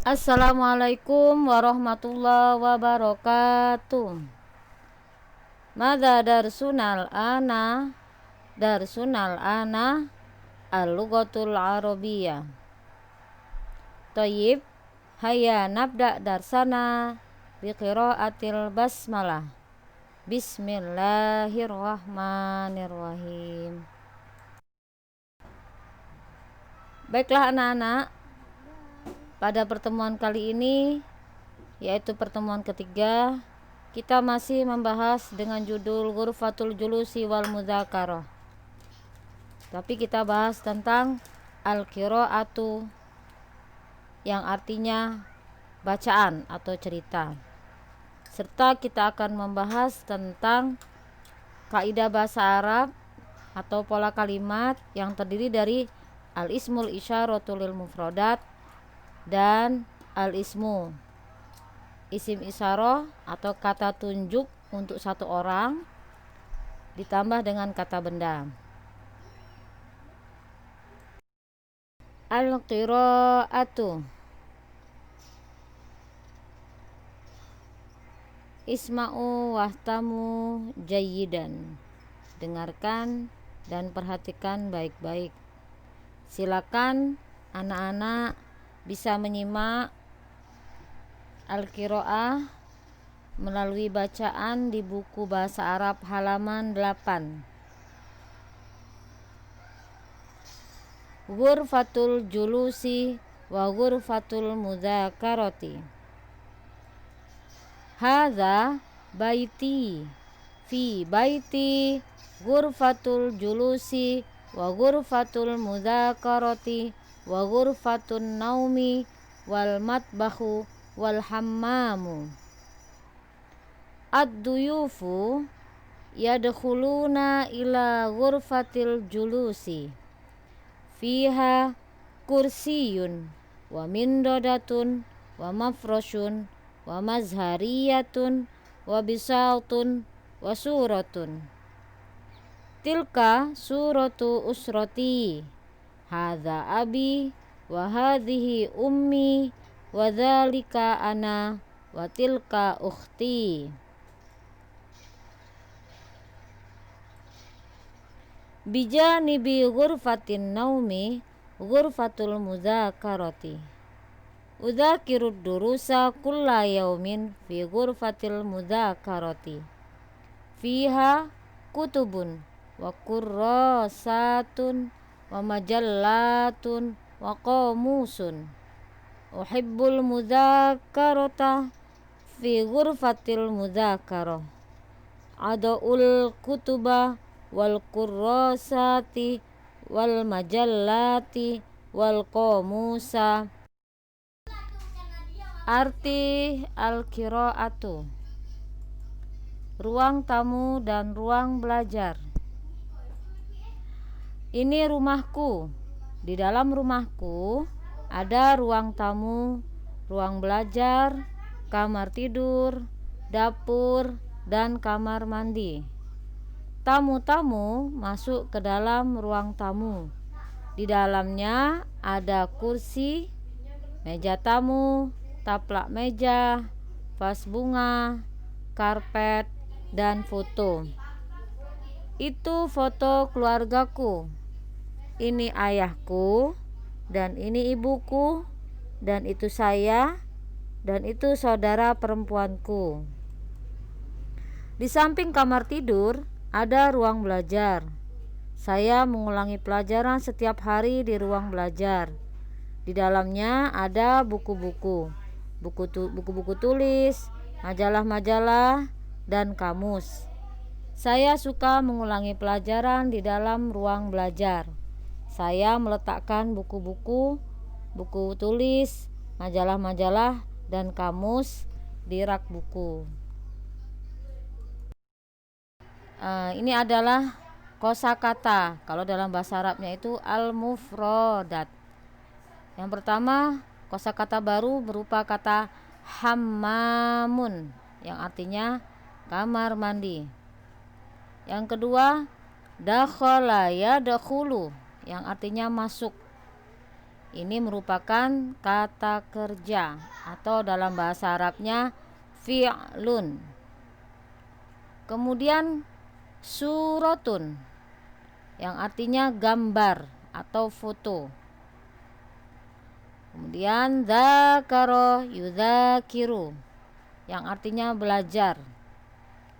Assalamualaikum warahmatullahi wabarakatuh. Mada darsunal ana al-lughatul arabiyyah. Thayyib, hayya nabda darsana biqiraatil basmalah. Bismillahirrahmanirrahim. Baiklah anak-anak, pada pertemuan kali ini, yaitu pertemuan ketiga, kita masih membahas dengan judul Ghurfatul Julusi wal Mudzakarah. Tapi kita bahas tentang al-qiraatu, yang artinya bacaan atau cerita. Serta kita akan membahas tentang kaidah bahasa Arab atau pola kalimat yang terdiri dari al-ismul isyaratu lil mufradat dan al-ismu, isim isyarah atau kata tunjuk untuk satu orang ditambah dengan kata benda. Al-qiraatu, isma'u wahtamu jayyidan, dengarkan dan perhatikan baik-baik. Silakan anak-anak bisa menyimak al-qiraah melalui bacaan di buku bahasa Arab halaman 8. Ghurfatul julusi wa ghurfatul mudzakarati. Hadza baiti, fi baiti ghurfatul julusi wa ghurfatul mudzakarati wa ghurfatun naumi wal matbahu wal hammamu. Ad-duyufu yadkhuluna ila ghurfatil julusi fiha kursiyun wa mindadatun wa mafrashun wa mazhariyatun wa bisautun wa suratun. Tilka suratu usrati, hadza abi wa hadhihi ummi wa dzalika ana wa tilka ukhti. Bijanibi ghurfatin naumi ghurfatul mudzakarati. Udzakirud durusa kulla yaumin fi ghurfatil mudzakarati. Fiha kutubun wa kurrasatun wa majallatun wa qamusun. Uhibbul mudzakarata fi ghurfatil mudzakarah. Adaul kutuba wal kurrasati wal majallati wal qamusa. Arti al-qiraatu, ruang tamu dan ruang belajar. Ini rumahku. Di dalam rumahku ada ruang tamu, ruang belajar, kamar tidur, dapur, dan kamar mandi. Tamu-tamu masuk ke dalam ruang tamu. Di dalamnya ada kursi, meja tamu, taplak meja, vas bunga, karpet, dan foto. Itu foto keluargaku. Ini ayahku, dan ini ibuku, dan itu saya, dan itu saudara perempuanku. Di samping kamar tidur ada ruang belajar. Saya mengulangi pelajaran setiap hari di ruang belajar. Di dalamnya ada buku-buku, buku-buku tulis, majalah-majalah, dan kamus. Saya suka mengulangi pelajaran di dalam ruang belajar. Saya meletakkan buku-buku, buku tulis, majalah-majalah, dan kamus di rak buku. Ini adalah kosakata. Kalau dalam bahasa Arabnya itu al-mufradat. Yang pertama, kosakata baru berupa kata hammamun, yang artinya kamar mandi. Yang kedua, dakhala yadkhulu, yang artinya masuk. Ini merupakan kata kerja atau dalam bahasa Arabnya fi'lun. Kemudian suratun yang artinya gambar atau foto. Kemudian dzakara yudzakiru yang artinya belajar.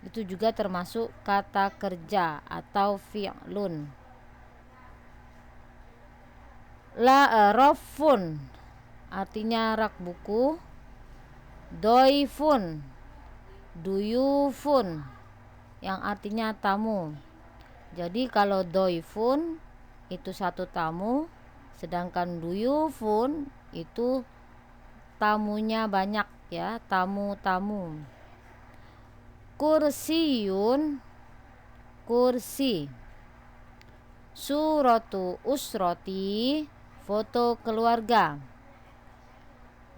Itu juga termasuk kata kerja atau fi'lun. Rafun artinya rak buku. Doifun, duyufun yang artinya tamu. Jadi kalau doifun itu satu tamu, sedangkan duyufun itu tamunya banyak ya, tamu-tamu. Kursiyun, kursi. Suratu usroti, foto keluarga.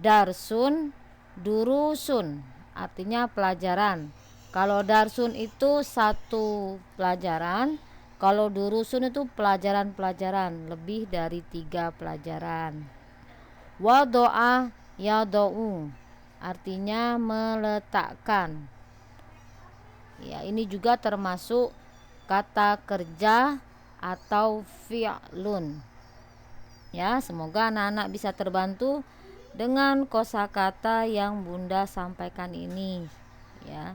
Darsun, durusun artinya pelajaran. Kalau darsun itu satu pelajaran, kalau durusun itu pelajaran-pelajaran, lebih dari 3 pelajaran. Wadoa yado'u artinya meletakkan. Ya, ini juga termasuk kata kerja atau fi'lun. Ya, semoga anak-anak bisa terbantu dengan kosakata yang Bunda sampaikan ini ya,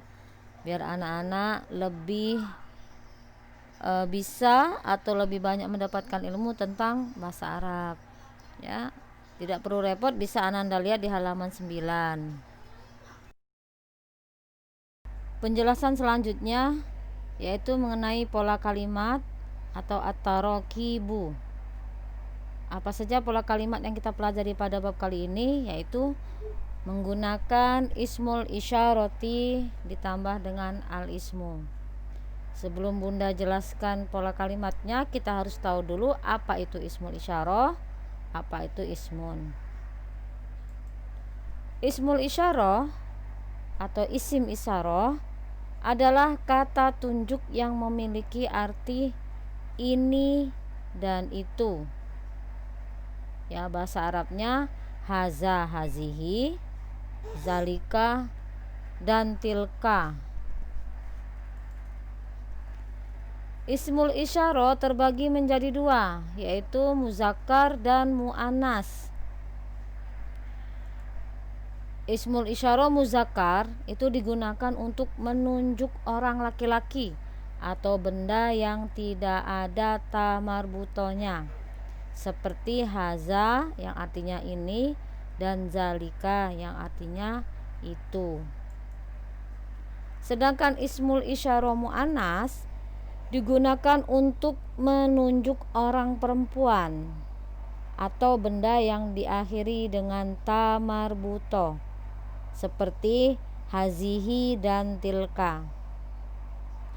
biar anak-anak lebih bisa atau lebih banyak mendapatkan ilmu tentang bahasa Arab ya. Tidak perlu repot, bisa Ananda lihat di halaman 9. Penjelasan selanjutnya yaitu mengenai pola kalimat atau at-tarakibu. Apa saja pola kalimat yang kita pelajari pada bab kali ini, yaitu menggunakan ismul isyarati ditambah dengan al-ismu. Sebelum Bunda jelaskan pola kalimatnya, kita harus tahu dulu apa itu ismul isyarah, apa itu ismun. Ismul isyarah atau isim isyarah adalah kata tunjuk yang memiliki arti ini dan itu. Ya, bahasa Arabnya haza, hazihi, zalika, dan tilka. Ismul isyarah terbagi menjadi 2, yaitu muzakkar dan muannas. Ismul isyarah muzakkar itu digunakan untuk menunjuk orang laki-laki atau benda yang tidak ada ta marbutonya, seperti haza yang artinya ini dan zalika yang artinya itu. Sedangkan ismul isyarah muannas digunakan untuk menunjuk orang perempuan atau benda yang diakhiri dengan ta marbuto, seperti hazihi dan tilka.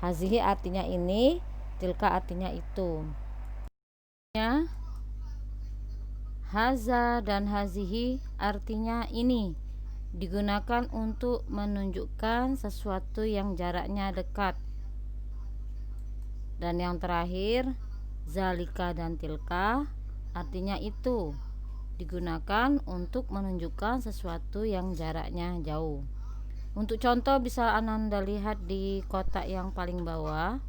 Hazihi artinya ini, tilka artinya itu. Ya, haza dan hazihi artinya ini, digunakan untuk menunjukkan sesuatu yang jaraknya dekat. Dan yang terakhir, zalika dan tilka artinya itu, digunakan untuk menunjukkan sesuatu yang jaraknya jauh. Untuk contoh bisa Ananda lihat di kotak yang paling bawah.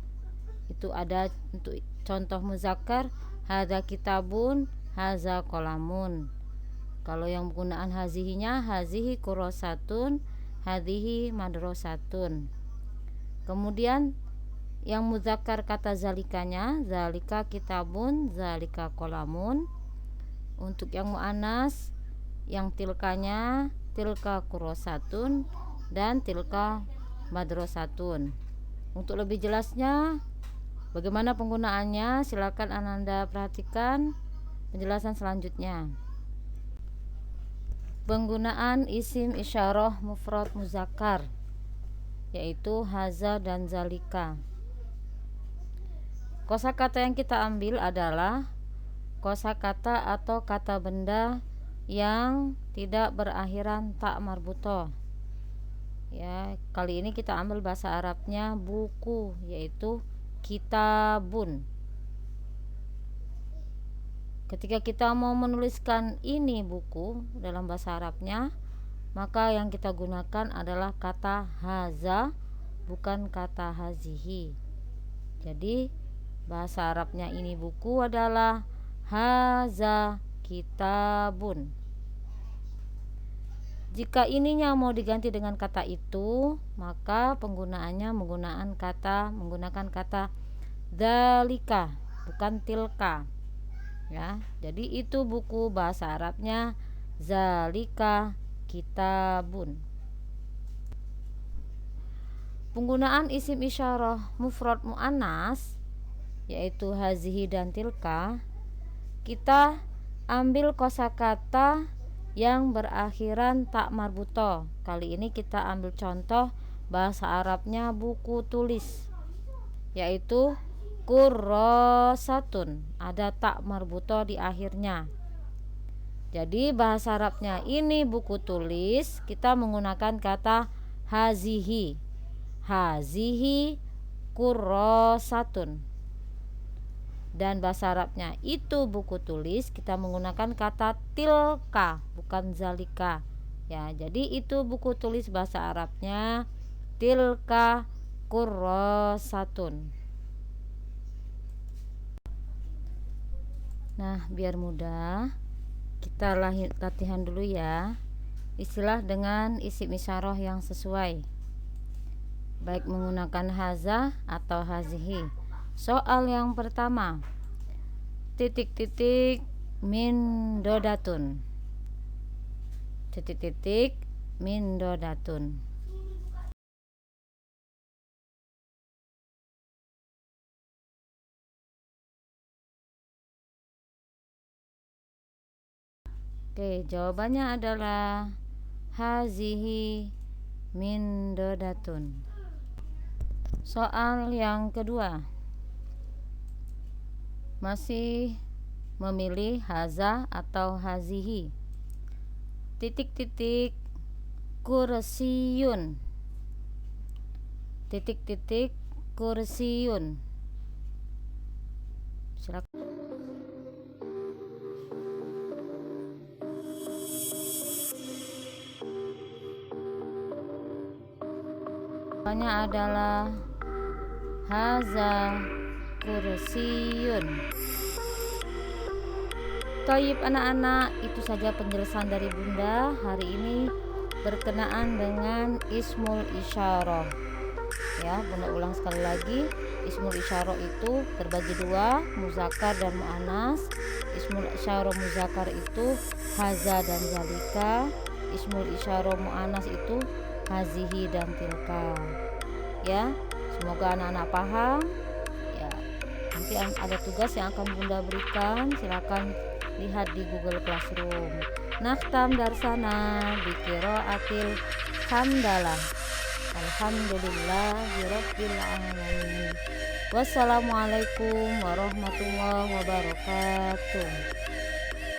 Itu ada untuk contoh muzakkar, hadza kitabun, hadza qalamun. Kalau yang penggunaan hazihinya, hazihi kurosatun, hadhihi madrasatun. Kemudian yang muzakkar kata zalikanya, zalika kitabun, zalika qalamun. Untuk yang muannas, yang tilkanya, tilka kurosatun dan tilka madrasatun. Untuk lebih jelasnya bagaimana penggunaannya, silakan Ananda perhatikan penjelasan selanjutnya. Penggunaan isim isyarah mufrad muzakkar, yaitu haza dan zalika. Kosakata yang kita ambil adalah kosakata atau kata benda yang tidak berakhiran ta marbutoh. Ya, kali ini kita ambil bahasa Arabnya buku, yaitu kitabun. Ketika kita mau menuliskan ini buku dalam bahasa Arabnya, maka yang kita gunakan adalah kata haza, bukan kata hazihi. Jadi bahasa Arabnya ini buku adalah haza kitabun. Jika ininya mau diganti dengan kata itu, maka penggunaannya menggunakan kata dzalika, bukan tilka. Ya, jadi itu buku, bahasa Arabnya zalika kitabun. Penggunaan isim isyarah mufrad muannas yaitu hazihi dan tilka, kita ambil kosakata yang berakhiran tak marbuto. Kali ini kita ambil contoh bahasa Arabnya buku tulis, yaitu kurrosatun, ada tak marbuto di akhirnya. Jadi bahasa Arabnya ini buku tulis, kita menggunakan kata hazihi, hazihi kurrosatun. Dan bahasa Arabnya itu buku tulis, kita menggunakan kata tilka, bukan zalika. Ya, jadi itu buku tulis, bahasa Arabnya tilka kurrosatun. Nah, biar mudah, kita latihan dulu ya istilah dengan isim isyarah yang sesuai, baik menggunakan haza atau hazihi. Soal yang pertama, titik-titik min dodatun, titik-titik min dodatun. Oke, jawabannya adalah hazihi min dodatun. Soal yang kedua, masih memilih haza atau hazihi. Titik-titik kursiyun, titik-titik kursiyun. Silakan. Jawabannya adalah haza kursiyun. Toyib anak-anak, itu saja penjelasan dari Bunda hari ini berkenaan dengan ismul isyarah. Ya, Bunda ulang sekali lagi, ismul isyarah itu terbagi dua, muzakkar dan muannas. Ismul isyarah muzakkar itu haza dan zalika, ismul isyarah muannas itu hazihi dan tilka. Ya, semoga anak-anak paham. Ya, nanti ada tugas yang akan Bunda berikan, silakan lihat di Google Classroom. Nakhtam darsana bi qiraatil hamdalah. Alhamdulillahirabbil alamin. Wassalamualaikum warahmatullahi wabarakatuh.